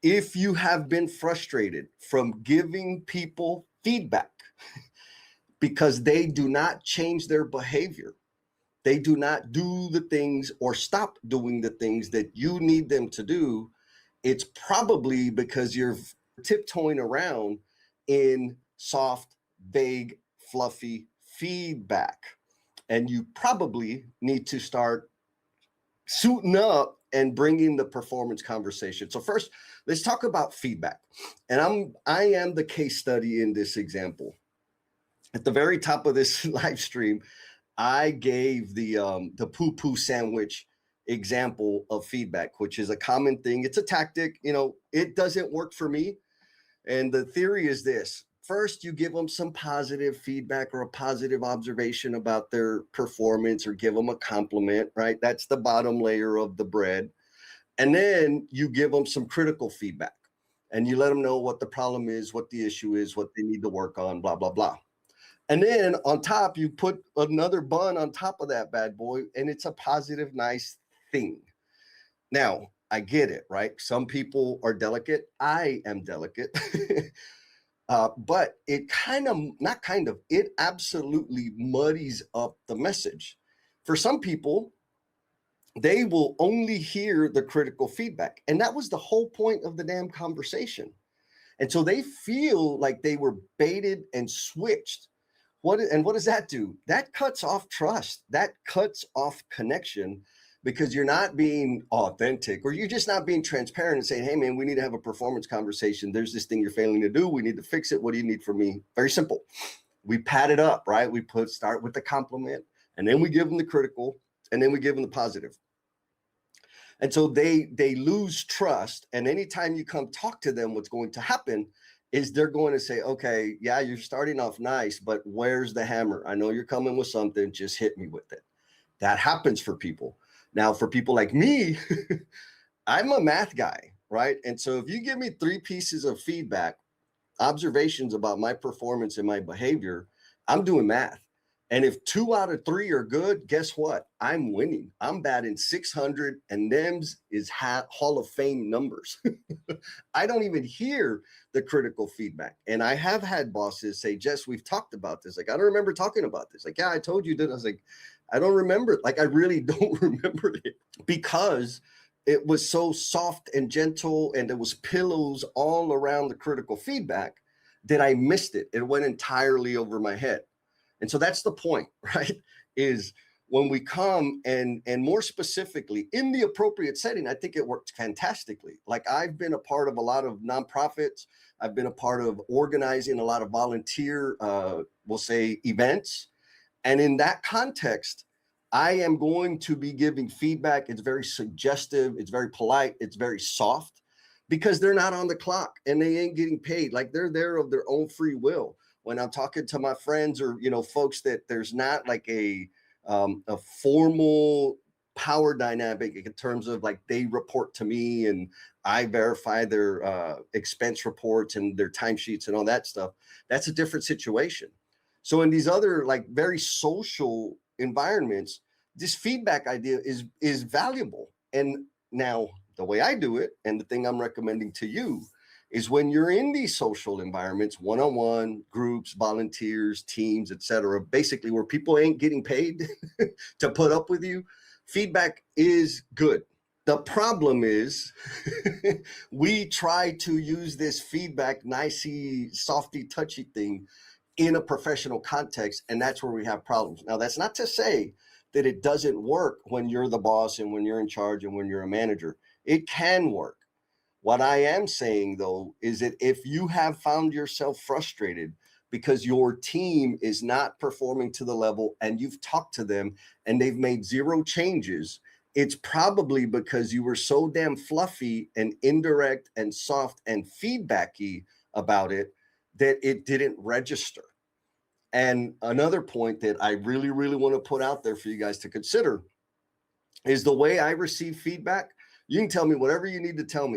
If you have been frustrated from giving people feedback because they do not change their behavior, they do not do the things or stop doing the things that you need them to do, it's probably because you're tiptoeing around in soft, vague, fluffy feedback. And you probably need to start suiting up and bringing the performance conversation. So first, let's talk about feedback. And I am the case study in this example. At the very top of this live stream, I gave the Poo Poo sandwich example of feedback, which is a common thing. It's a tactic. It doesn't work for me. And the theory is this: first, you give them some positive feedback or a positive observation about their performance, or give them a compliment, right? That's the bottom layer of the bread. And then you give them some critical feedback, and you let them know what the problem is, what the issue is, what they need to work on, blah, blah, blah. And then on top, you put another bun on top of that bad boy, and it's a positive, nice thing. Now, I get it, right? Some people are delicate. I am delicate. But it it absolutely muddies up the message. For some people, they will only hear the critical feedback. And that was the whole point of the damn conversation. And so they feel like they were baited and switched. What does that do? That cuts off trust. That cuts off connection, because you're not being authentic, or you're just not being transparent and saying, hey, man, we need to have a performance conversation. There's this thing you're failing to do. We need to fix it. What do you need from me? Very simple. We pad it up, right? We start with the compliment, and then we give them the critical, and then we give them the positive. And so they lose trust. And anytime you come talk to them, what's going to happen is they're going to say, okay, yeah, you're starting off nice, but where's the hammer? I know you're coming with something, just hit me with it. That happens for people. Now, for people like me, I'm a math guy, right? And so if you give me 3 pieces of feedback, observations about my performance and my behavior, I'm doing math. And if 2 out of 3 are good, guess what? I'm winning. I'm batting 600, and them's is Hall of Fame numbers. I don't even hear the critical feedback. And I have had bosses say, Jess, we've talked about this. Like, I don't remember talking about this. Like, yeah, I told you that. I was like, I don't remember. Like, I really don't remember it, because it was so soft and gentle, and there was pillows all around the critical feedback that I missed it. It went entirely over my head. And so that's the point, right? Is when we come and more specifically in the appropriate setting, I think it worked fantastically. Like, I've been a part of a lot of nonprofits. I've been a part of organizing a lot of volunteer, we'll say, events. And in that context, I am going to be giving feedback. It's very suggestive. It's very polite. It's very soft, because they're not on the clock and they ain't getting paid. Like, they're there of their own free will. When I'm talking to my friends, or, folks that there's not like a formal power dynamic in terms of, like, they report to me and I verify their expense reports and their timesheets and all that stuff, that's a different situation. So in these other, like, very social environments, this feedback idea is valuable. And now the way I do it, and the thing I'm recommending to you, is when you're in these social environments, one-on-one, groups, volunteers, teams, etc., basically where people ain't getting paid to put up with you, feedback is good. The problem is we try to use this feedback, nicey, softy, touchy thing in a professional context, and that's where we have problems. Now, that's not to say that it doesn't work when you're the boss and when you're in charge and when you're a manager. It can work. What I am saying, though, is that if you have found yourself frustrated because your team is not performing to the level, and you've talked to them and they've made 0 changes, it's probably because you were so damn fluffy and indirect and soft and feedbacky about it that it didn't register. And another point that I really, really want to put out there for you guys to consider is the way I receive feedback. You can tell me whatever you need to tell me.